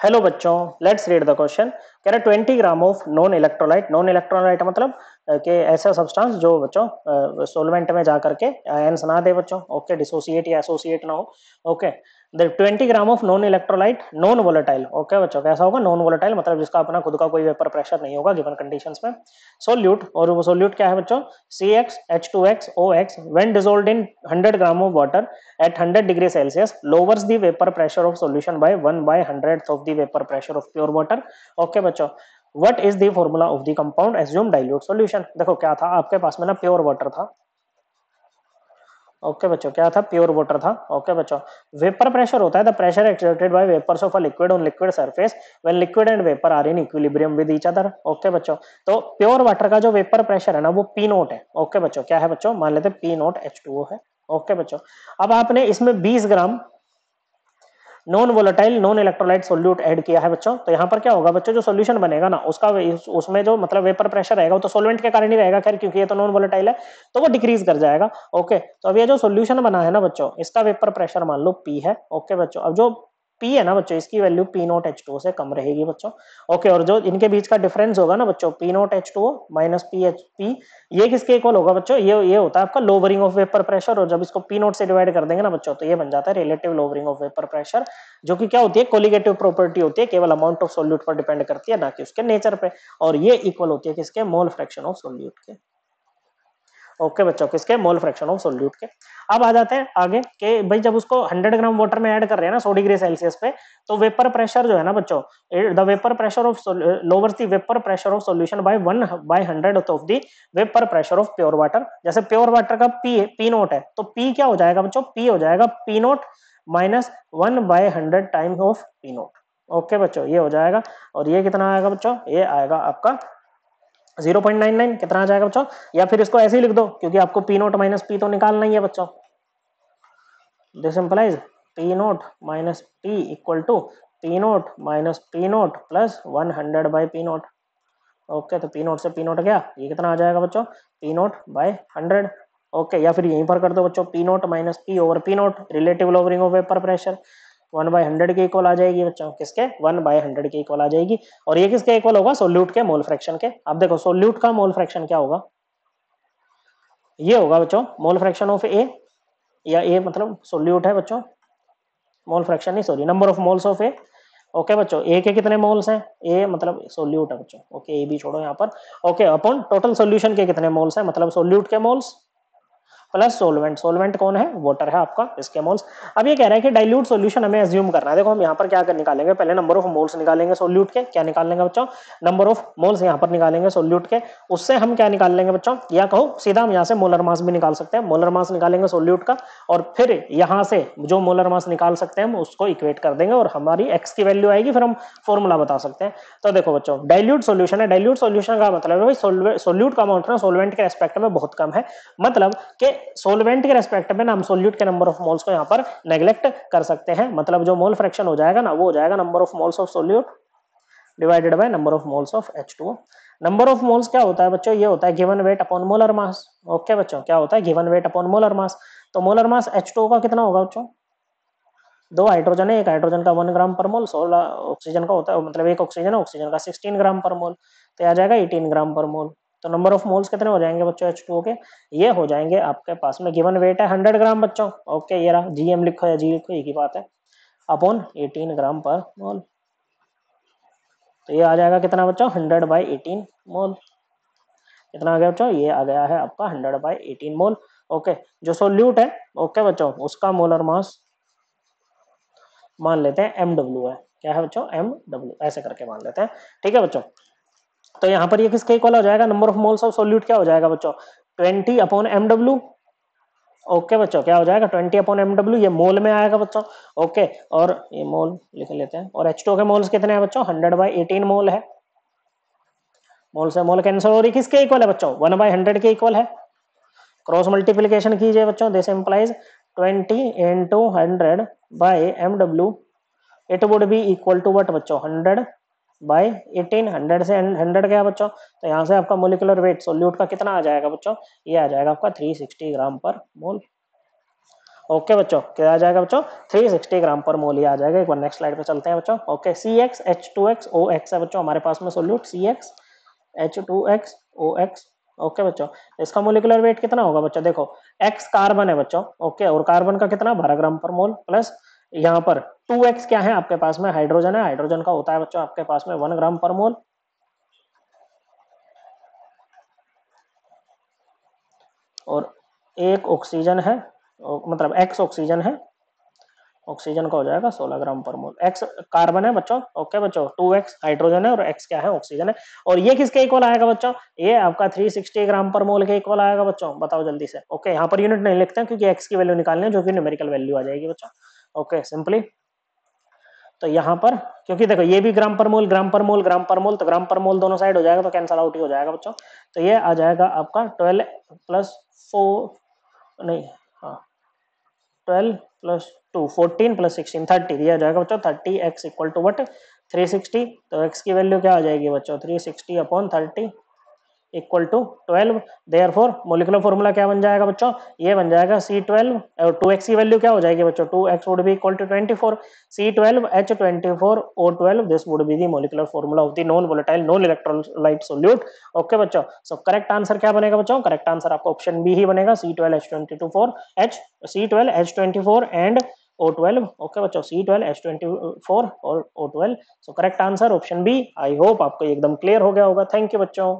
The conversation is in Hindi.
हेलो बच्चों, लेट्स रीड द क्वेश्चन। कह रहा 20 ग्राम ऑफ नॉन इलेक्ट्रोलाइट मतलब कि ऐसा सब्सटेंस जो बच्चों सोलवेंट में जा करके आयंस ना दे बच्चों। ओके, डिसोसिएट या एसोसिएट ना हो। Okay, the 20 gram of non electrolyte non volatile. Okay बच्चों, कैसा होगा? नॉन वोलेटाइल मतलब जिसका अपना खुद का कोई वेपर प्रेशर नहीं होगा गिवन कंडीशंस में। सोल्यूट, और वो सोल्यूट क्या है बच्चों? CxH2xOx when dissolved in 100 gram of water at 100 degree Celsius lowers the vapor pressure of solution by 1/100th of the vapor pressure of pure water. Okay बच्चों, what is the formula of the compound assumed dilute solution? देखो क्या था आपके पास में ना, प्योर वाटर था। ओके बच्चों, क्या था? प्योर वाटर था। ओके बच्चों, वेपर प्रेशर होता है the pressure exerted by vapours of a liquid on liquid surface when liquid and vapour are in equilibrium with each other. Okay बच्चों, तो प्योर वाटर का जो वेपर प्रेशर है ना, वो पी नोट है। ओके बच्चों, क्या है बच्चों? मान लेते हैं पी नोट H2O है। ओके बच्चों, अब आपने इसमें 20 gram non volatile non electrolyte solute add किया है बच्चों। तो यहाँ पर क्या होगा बच्चों? जो सोल्यूशन बनेगा ना, उसका उसमें जो मतलब वेपर प्रेशर रहेगा वो तो सोलवेंट के कारण ही रहेगा, खैर, क्योंकि ये तो नॉन वोलेटाइल है, तो वो डिक्रीज कर जाएगा। ओके, तो अब ये जो सोल्यूशन बना है ना बच्चों, इसका वेपर प्रेशर मान लो पी है। ओके बच्चों, अब जो पी है ना बच्चों, इसकी वैल्यू पी नोट H2O से कम रहेगी बच्चों। ओके, और जो इनके बीच का डिफरेंस होगा ना बच्चों, P note H2O minus P H P, ये किसके इक्वल होगा बच्चों? ये होता है आपका लोवरिंग ऑफ वेपर प्रेशर, और जब इसको पी नोट से डिवाइड कर देंगे ना बच्चों, तो ये बन जाता है relative lowering of vapour pressure, जो कि क्या होती है? कोलिगेटिव प्रॉपर्टी होती है, केवल अमाउंट ऑफ सोल्यूट पर डिपेंड करती है, ना कि उसके नेचर पे। और ये इक्वल होती है किसके? मोल फ्रैक्शन ऑफ सोल्यूट के। ओके बच्चों, किसके? मोल फ्रैक्शन ऑफ सोल्यूट के। अब आ जाते हैं आगे कि भाई जब उसको 100 ग्राम वाटर में ऐड कर रहे हैं ना 100 डिग्री सेल्सियस पे, तो वेपर प्रेशर जो है ना बच्चों, the vapour pressure of louvers the vapour pressure of solution bye 1/100 of the vapour pressure of pure water. जैसे प्योर वाटर का पी नोट है, तो पी क्या हो जाएगा बच्चों? पी हो जाएगा P nought minus 1/100 time of P nought. Okay बच्चों, ये हो जाएगा, और ये कितना आएगा बच्चों? ये आएगा आपका 0.99। कितना आ जाएगा बच्चों? या फिर इसको ऐसे ही लिख दो, क्योंकि आपको पी नोट माइनस पी तो निकालना ही है बच्चों। This implies P nought minus P equal to P nought minus P nought plus 100 by P nought. Okay, तो पी नोट से पी नोट गया, ये कितना आ जाएगा बच्चों? P note bye 100। ओके, या फिर यहीं पर कर दो बच्चों, P nought minus P over P note, relative lowering of vapour pressure 1/100 के इक्वल आ जाएगी बच्चों। किसके? 1/100 के इक्वल आ जाएगी। और ये किसके इक्वल होगा? सोल्यूट के मोल फ्रैक्शन के। अब देखो सोल्यूट का मोल फ्रैक्शन क्या होगा? ये होगा बच्चों मोल फ्रैक्शन ऑफ ए, या ए मतलब सोल्यूट है बच्चों, मोल फ्रैक्शन नहीं, sorry, number of moles of A. Okay बच्चों, ए के कितने मोल्स हैं? ए मतलब सोल्यूट है बच्चों। ओके, ए भी छोड़ो यहाँ पर। ओके, अपॉन टोटल सोल्यूशन के कितने मोल्स हैं, मतलब सोल्यूट के मोल्स प्लस सोलवेंट। सोलवेंट कौन है? वाटर है आपका, इसके मोल्स। अब ये कह रहा है कि डाइल्यूट सॉल्यूशन हमें अज्यूम करना है। देखो हम यहाँ पर क्या कर निकालेंगे, पहले नंबर ऑफ मोल्स निकालेंगे सोल्यूट के। क्या निकाल लेंगे बच्चों? नंबर ऑफ मोल्स यहाँ पर निकालेंगे सोल्यूट के। उससे हम क्या निकाल लेंगे बच्चों? या कहो सीधा हम यहाँ से मोलर मास भी निकाल सकते हैं। मोलर मास निकालेंगे सोल्यूट का, और फिर यहाँ से जो मोलर मास निकाल सकते हैं हम उसको इक्वेट कर देंगे, और हमारी एक्स की वैल्यू आएगी, फिर हम फॉर्मूला बता सकते हैं। तो देखो बच्चों, डाइल्यूट सॉल्यूशन है। डाइल्यूट सॉल्यूशन का मतलब है भाई सोल्यूट का अमाउंट ना सोलवेंट के रेस्पेक्ट में बहुत कम है, मतलब कि सोलवेंट के रेस्पेक्ट में ना हम सोल्यूट के नंबर ऑफ मोल्स को यहाँ पर नेग्लेक्ट कर सकते हैं। मतलब जो मोल फ्रैक्शन हो जाएगा ना, वो हो जाएगा number of moles of solute divided by number of moles of H2O। Number of moles क्या होता है बच्चों? ये होता है given weight upon molar mass. Okay बच्चों, क्या होता है? Given weight upon molar mass. तो मोलर मास H2O का कितना होगा बच्चों? दो हाइड्रोजन है, एक हाइड्रोजन का 1 ग्राम पर मोल, 16 ऑक्सीजन का होता है, मतलब एक ऑक्सीजन है, ऑक्सीजन का 16 ग्राम पर मोल, तो आ जाएगा 18 ग्राम पर मोल। तो नंबर ऑफ मोल्स कितने हो जाएंगे बच्चों H2O के? ये हो जाएंगे आपके पास में, गिवन वेट है 100 ग्राम बच्चों। ओके, ये रहा, जीएम लिखो या जी लिखो, एक ही बात है, अपॉन 18 ग्राम पर मोल। तो ये आ जाएगा कितना बच्चों? 100/18 मोल। कितना आ गया बच्चों? ये आ गया है आपका 100/18 मोल। ओके, जो सोल्यूट है, ओके बच्चों, उसका मोलर मास मान लेते हैं MW है। क्या है बच्चों? MW, ऐसे करके मान लेते हैं। ठीक है बच्चों, तो यहाँ पर ये किसके इक्वल हो जाएगा? Number of moles of solute क्या हो जाएगा बच्चों? 20/MW। ओके बच्चों, क्या हो जाएगा? 20/MW, ये मोल में आएगा बच्चों। ओके, और ये मोल लिख लेते हैं, और H2O के मोल्स कितने हैं बच्चों? 100/18 मोल है। मोल से मोल कैंसिल हो रही, किसके इक्वल है बच्चों? 1/100 के इक्वल है। क्रॉस मल्टीप्लीकेशन कीजिए बच्चों, this implies 20 into 100/MW, it would be equal to what बच्चों? 100/18। 100 से 100 गया बच्चों, तो यहाँ से आपका मोलिकुलर वेट सोल्यूट का कितना आ जाएगा बच्चों? ये आ जाएगा आपका 360 ग्राम पर मोल। ओके बच्चों, क्या आ जाएगा बच्चों 360 ग्राम पर मोल ही आ जाएगा। एक बार नेक्स्ट स्लाइड पे चलते हैं बच्चों। ओके CxH2xOx है बच्चों हमारे पास में सोल्यूट CxH2xOx। ओके बच्चों, इसका मोलिकुलर वेट कितना होगा बच्चों, देखो x कार्बन है बच्चों। ओके, और कार्बन का कितना 12 ग्राम पर मोल, प्लस यहाँ पर 2x क्या है आपके पास में हाइड्रोजन है, हाइड्रोजन का होता है बच्चों आपके पास में 1 ग्राम पर मोल, और एक ऑक्सीजन है, मतलब x ऑक्सीजन है, ऑक्सीजन का हो जाएगा 16 ग्राम पर मोल। x कार्बन है बच्चों। ओके बच्चों, 2x हाइड्रोजन है और x क्या है ऑक्सीजन है। और ये किसके इक्वल आएगा बच्चों, ये आपका 360 ग्राम पर मोल के इक्वल आएगा बच्चों, बताओ जल्दी से। ओके, यहाँ पर यूनिट नहीं लिखते हैं क्योंकि x की वैल्यू निकालनी है जो कि न्यूमेरिकल वैल्यू आ जाएगी बच्चों। ओके सिंपली, तो यहाँ पर क्योंकि देखो ये भी ग्राम पर मोल ग्राम पर मोल ग्राम पर मोल, तो ग्राम पर मोल दोनों साइड हो जाएगा तो कैंसल आउट ही हो जाएगा बच्चों। तो ये आ जाएगा आपका 12 प्लस 4 नहीं, हाँ 12 प्लस 2 14 प्लस 16 30 दिया जाएगा बच्चों। 30x इक्वल टू वट 360, तो x की वैल्यू क्या आ जाएगी बच्चों 360 upon 30 equal to 12। Therefore molecular formula क्या बन जाएगा बच्चों, ये बन जाएगा C12 और 2x की वैल्यू क्या हो जाएगी बच्चों 2x would be equal to 24, C12H24O12 this would be the molecular formula of the non volatile non electrolyte solute. Okay बच्चों, सो करेक्ट आंसर क्या बनेगा बच्चों, करेक्ट आंसर आपका ऑप्शन बी ही बनेगा C12H24 एंड O12। ओके बच्चों, C12H24 और O12, so correct answer option B. I hope आपको एकदम क्लियर हो गया होगा। थैंक यू बच्चों।